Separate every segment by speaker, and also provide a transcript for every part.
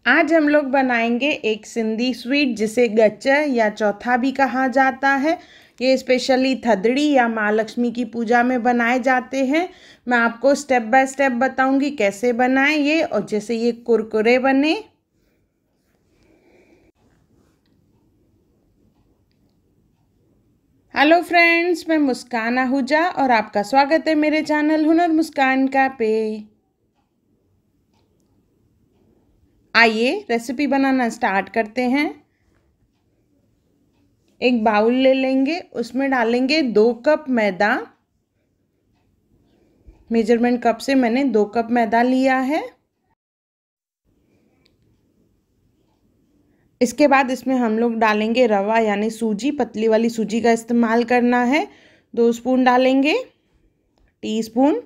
Speaker 1: आज हम लोग बनाएंगे एक सिंधी स्वीट जिसे गच्चा या चौथा भी कहा जाता है। ये स्पेशली थदड़ी या महालक्ष्मी की पूजा में बनाए जाते हैं। मैं आपको स्टेप बाय स्टेप बताऊंगी कैसे बनाएं ये और जैसे ये कुरकुरे बने। हेलो फ्रेंड्स, मैं मुस्कान आहूजा और आपका स्वागत है मेरे चैनल हुनर मुस्कान का पे। आइए रेसिपी बनाना स्टार्ट करते हैं। एक बाउल ले लेंगे, उसमें डालेंगे 2 कप मैदा। मेजरमेंट कप से मैंने 2 कप मैदा लिया है। इसके बाद इसमें हम लोग डालेंगे रवा यानी सूजी, पतली वाली सूजी का इस्तेमाल करना है। 2 स्पून डालेंगे, टीस्पून।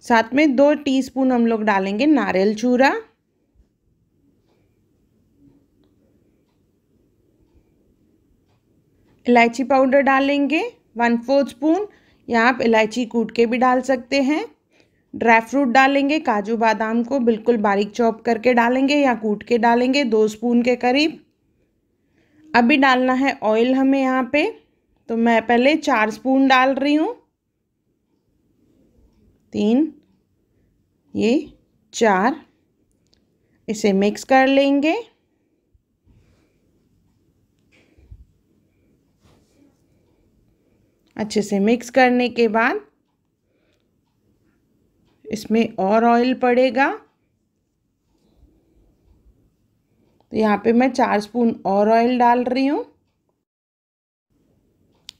Speaker 1: साथ में 2 टीस्पून हम लोग डालेंगे नारियल चूरा। इलायची पाउडर डालेंगे 1/4 स्पून, या आप इलायची कूट के भी डाल सकते हैं। ड्राई फ्रूट डालेंगे, काजू बादाम को बिल्कुल बारीक चॉप करके डालेंगे या कूट के डालेंगे 2 स्पून के करीब। अभी डालना है ऑयल हमें यहाँ पे, तो मैं पहले 4 स्पून डाल रही हूँ। 3, ये 4। इसे मिक्स कर लेंगे। अच्छे से मिक्स करने के बाद इसमें और ऑयल पड़ेगा, तो यहाँ पे मैं 4 स्पून और ऑयल डाल रही हूँ।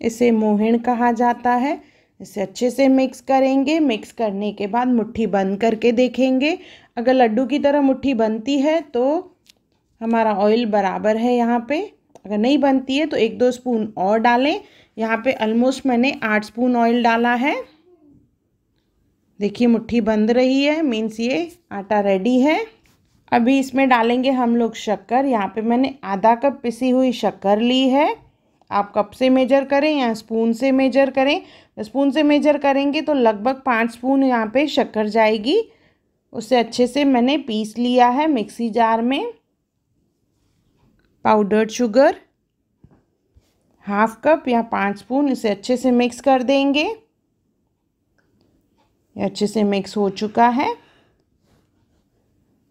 Speaker 1: इसे मोहिण कहा जाता है। इसे अच्छे से मिक्स करेंगे। मिक्स करने के बाद मुट्ठी बंद करके देखेंगे। अगर लड्डू की तरह मुट्ठी बनती है तो हमारा ऑयल बराबर है यहाँ पे। अगर नहीं बनती है तो 1-2 स्पून और डालें। यहाँ पे ऑलमोस्ट मैंने 8 स्पून ऑयल डाला है। देखिए मुट्ठी बंद रही है, मीन्स ये आटा रेडी है। अभी इसमें डालेंगे हम लोग शक्कर। यहाँ पे मैंने आधा कप पिसी हुई शक्कर ली है। आप कप से मेजर करें या स्पून से मेजर करें। स्पून से मेजर करेंगे तो लगभग 5 स्पून यहाँ पे शक्कर जाएगी। उसे अच्छे से मैंने पीस लिया है मिक्सी जार में। पाउडर्ड शुगर 1/2 कप या 5 स्पून, इसे अच्छे से मिक्स कर देंगे। ये अच्छे से मिक्स हो चुका है।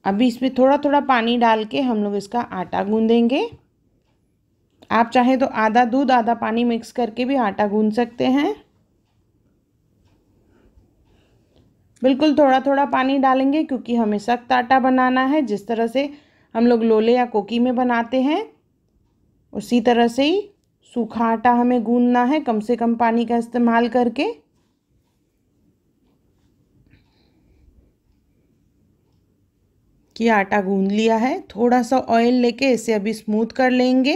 Speaker 1: अभी इसमें थोड़ा थोड़ा पानी डाल के हम लोग इसका आटा गूंदेंगे। आप चाहें तो आधा दूध आधा पानी मिक्स करके भी आटा गूंद सकते हैं। बिल्कुल थोड़ा थोड़ा पानी डालेंगे क्योंकि हमें सख्त आटा बनाना है। जिस तरह से हम लोग लोले या कोकी में बनाते हैं उसी तरह से ही सूखा आटा हमें गूंदना है, कम से कम पानी का इस्तेमाल करके। कि आटा गूंद लिया है। थोड़ा सा ऑयल लेके इसे अभी स्मूथ कर लेंगे।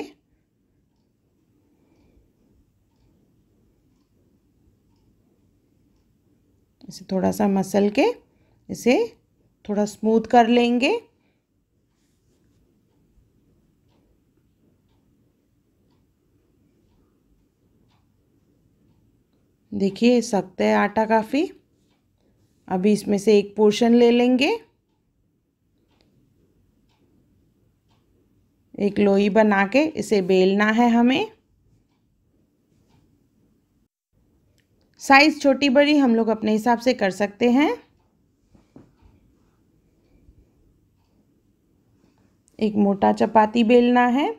Speaker 1: इसे थोड़ा सा मसल के इसे थोड़ा स्मूथ कर लेंगे। देखिए सख्त है आटा काफ़ी। अभी इसमें से एक पोर्शन ले लेंगे। एक लोई बना के इसे बेलना है हमें। साइज़ छोटी बड़ी हम लोग अपने हिसाब से कर सकते हैं। एक मोटा चपाती बेलना है।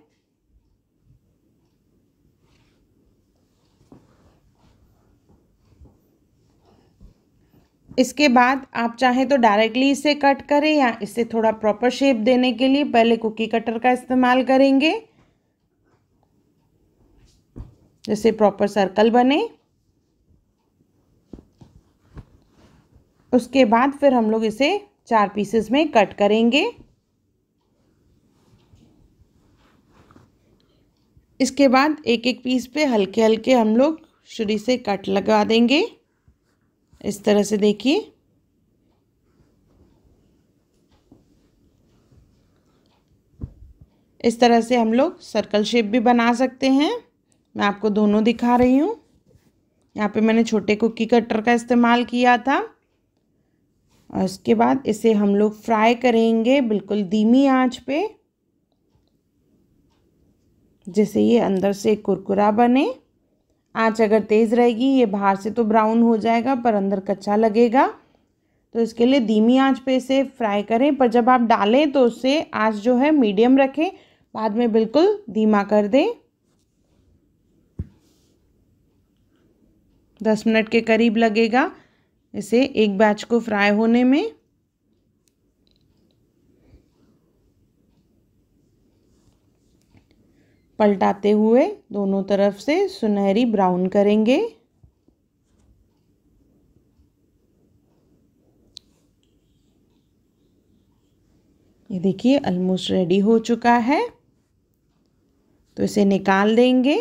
Speaker 1: इसके बाद आप चाहें तो डायरेक्टली इसे कट करें या इसे थोड़ा प्रॉपर शेप देने के लिए पहले कुकी कटर का इस्तेमाल करेंगे, जैसे प्रॉपर सर्कल बने। उसके बाद फिर हम लोग इसे 4 पीसेस में कट करेंगे। इसके बाद एक एक पीस पे हल्के हल्के हम लोग छुरी से कट लगा देंगे। इस तरह से देखिए। इस तरह से हम लोग सर्कल शेप भी बना सकते हैं। मैं आपको दोनों दिखा रही हूँ। यहाँ पे मैंने छोटे कुकी कटर का इस्तेमाल किया था। और इसके बाद इसे हम लोग फ्राई करेंगे बिल्कुल धीमी आंच पे, जैसे ये अंदर से कुरकुरा बने। आंच अगर तेज़ रहेगी ये बाहर से तो ब्राउन हो जाएगा पर अंदर कच्चा लगेगा, तो इसके लिए धीमी आंच पे इसे फ्राई करें। पर जब आप डालें तो उससे आंच जो है मीडियम रखें, बाद में बिल्कुल धीमा कर दें। 10 मिनट के करीब लगेगा इसे एक बैच को फ्राई होने में। पलटाते हुए दोनों तरफ से सुनहरी ब्राउन करेंगे। ये देखिए ऑलमोस्ट रेडी हो चुका है, तो इसे निकाल देंगे।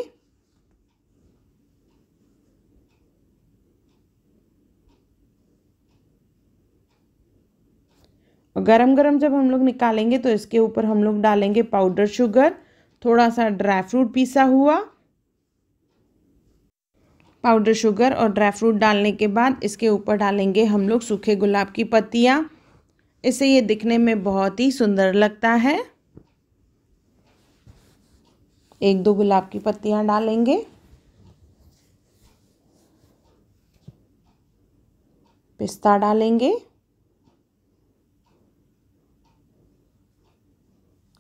Speaker 1: और गरम गरम जब हम लोग निकालेंगे तो इसके ऊपर हम लोग डालेंगे पाउडर शुगर, थोड़ा सा ड्राई फ्रूट पीसा हुआ। पाउडर शुगर और ड्राई फ्रूट डालने के बाद इसके ऊपर डालेंगे हम लोग सूखे गुलाब की पत्तियाँ। इससे ये दिखने में बहुत ही सुंदर लगता है। 1-2 गुलाब की पत्तियाँ डालेंगे। पिस्ता डालेंगे।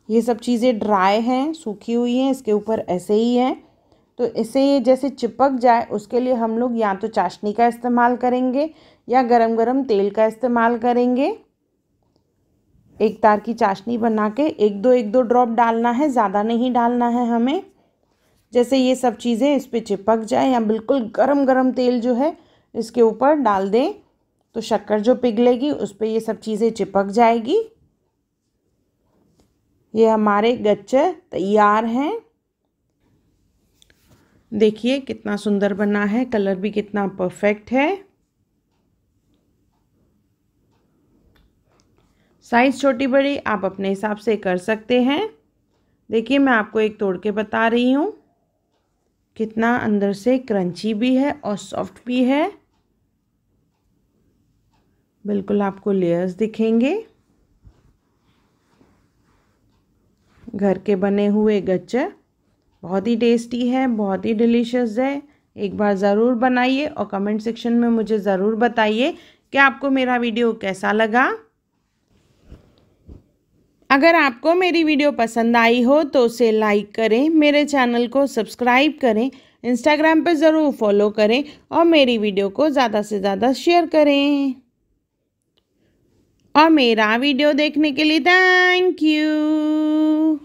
Speaker 1: ये सब चीज़ें ड्राई हैं, सूखी हुई हैं, इसके ऊपर ऐसे ही हैं, तो इसे ये जैसे चिपक जाए उसके लिए हम लोग या तो चाशनी का इस्तेमाल करेंगे या गरम गरम तेल का इस्तेमाल करेंगे। एक तार की चाशनी बना के 1-2 ड्रॉप डालना है, ज़्यादा नहीं डालना है हमें। जैसे ये सब चीज़ें इस पर चिपक जाए या बिल्कुल गरम गरम तेल जो है इसके ऊपर डाल दें, तो शक्कर जो पिघलेगी उस पर ये सब चीज़ें चिपक जाएगी। ये हमारे गच्चे तैयार हैं। देखिए कितना सुंदर बना है, कलर भी कितना परफेक्ट है। साइज़ छोटी बड़ी आप अपने हिसाब से कर सकते हैं। देखिए मैं आपको एक तोड़ के बता रही हूँ, कितना अंदर से क्रंची भी है और सॉफ्ट भी है। बिल्कुल आपको लेयर्स दिखेंगे। घर के बने हुए गच्चे बहुत ही टेस्टी है, बहुत ही डिलीशियस है। एक बार ज़रूर बनाइए और कमेंट सेक्शन में मुझे ज़रूर बताइए कि आपको मेरा वीडियो कैसा लगा। अगर आपको मेरी वीडियो पसंद आई हो तो उसे लाइक करें, मेरे चैनल को सब्सक्राइब करें, इंस्टाग्राम पर ज़रूर फॉलो करें और मेरी वीडियो को ज़्यादा से ज़्यादा शेयर करें। और मेरा वीडियो देखने के लिए थैंक यू।